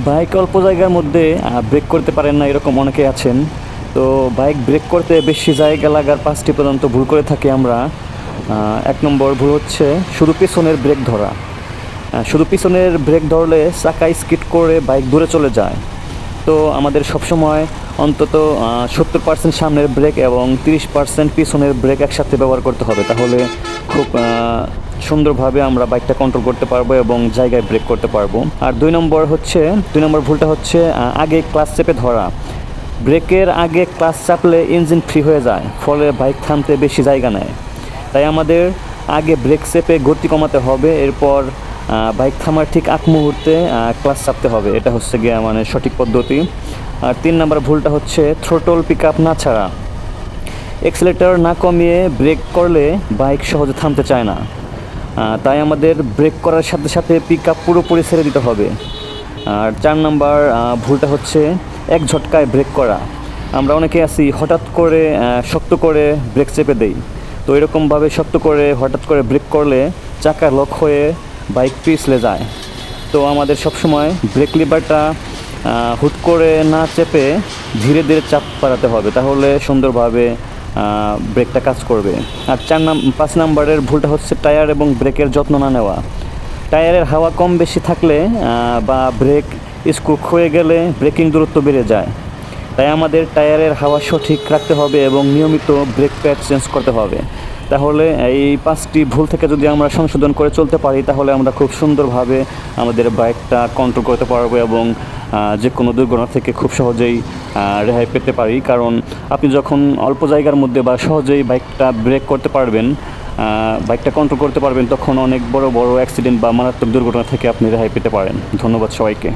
Bike অল্প জায়গার মধ্যে ব্রেক করতে পারেন না এরকম অনেকে আছেন। তো বাইক ব্রেক করতে বেশি জায়গা লাগার 5টি পর্যন্ত ভুল করে থাকি আমরা। 1 নম্বর ভুল হচ্ছে শুধু পেছনের ব্রেক ধরা। শুধু পিছনের ব্রেক ধরলে চাকা স্কিড করে বাইক দূরে চলে যায়। তো আমাদের সবসময় অন্তত 70% সামনের ব্রেক এবং 30% পিছনের ব্রেক একসাথে ব্যবহার করতে হবে, তাহলে খুব সুন্দরভাবে আমরা বাইকটা কন্ট্রোল করতে পারবো এবং জায়গায় ব্রেক করতে পারবো। আর 2 নম্বর ভুলটা হচ্ছে আগে ক্লাচ চেপে ধরা। ব্রেকের আগে ক্লাচ চাপলে ইঞ্জিন ফ্রি হয়ে যায়, ফলে বাইক থামতে বেশি জায়গা নেয়। তাই আমাদের আগে ব্রেক চেপে গতি কমাতে হবে, এরপর বাইক থামার ঠিক আগ মুহূর্তে ক্লাচ চাপতে হবে। এটা হচ্ছে গিয়ে মানে সঠিক পদ্ধতি। আর 3 নম্বর ভুলটা হচ্ছে থ্রোটল পিক আপ না ছাড়া। এক্সেলেটর না কমিয়ে ব্রেক করলে বাইক সহজে থামতে চায় না। তাই আমাদের ব্রেক করার সাথে সাথে পিক আপ পুরোপুরি ছেড়ে দিতে হবে। আর 4 নম্বর ভুলটা হচ্ছে এক ঝটকায় ব্রেক করা। আমরা অনেকে আছি হঠাৎ করে শক্ত করে ব্রেক চেপে দেই। তো এরকমভাবে শক্ত করে হঠাৎ করে ব্রেক করলে চাকা লক হয়ে বাইক পিছলে যায়। তো আমাদের সবসময় ব্রেক লিভারটা হুট করে না চেপে ধীরে ধীরে চাপ বাড়াতে হবে, তাহলে সুন্দরভাবে ব্রেকটা কাজ করবে। আর 5 নম্বরের ভুলটা হচ্ছে টায়ার এবং ব্রেকের যত্ন না নেওয়া। টায়ারের হাওয়া কম বেশি থাকলে বা ব্রেক স্ক্রু ক্ষয়ে গেলে ব্রেকিং দূরত্ব বেড়ে যায়। তাই আমাদের টায়ারের হাওয়া সঠিক রাখতে হবে এবং নিয়মিত ব্রেক প্যাড চেঞ্জ করতে হবে। তাহলে এই 5টি ভুল থেকে যদি আমরা সংশোধন করে চলতে পারি, তাহলে আমরা খুব সুন্দরভাবে আমাদের বাইকটা কন্ট্রোল করতে পারবো এবং যে কোনো দুর্ঘটনা থেকে খুব সহজেই রেহাই পেতে পারি। কারণ আপনি যখন অল্প জায়গার মধ্যে বা সহজেই বাইকটা ব্রেক করতে পারবেন, বাইকটা কন্ট্রোল করতে পারবেন, তখন অনেক বড় বড় অ্যাক্সিডেন্ট বা মারাত্মক দুর্ঘটনা থেকে আপনি রেহাই পেতে পারেন। ধন্যবাদ সবাইকে।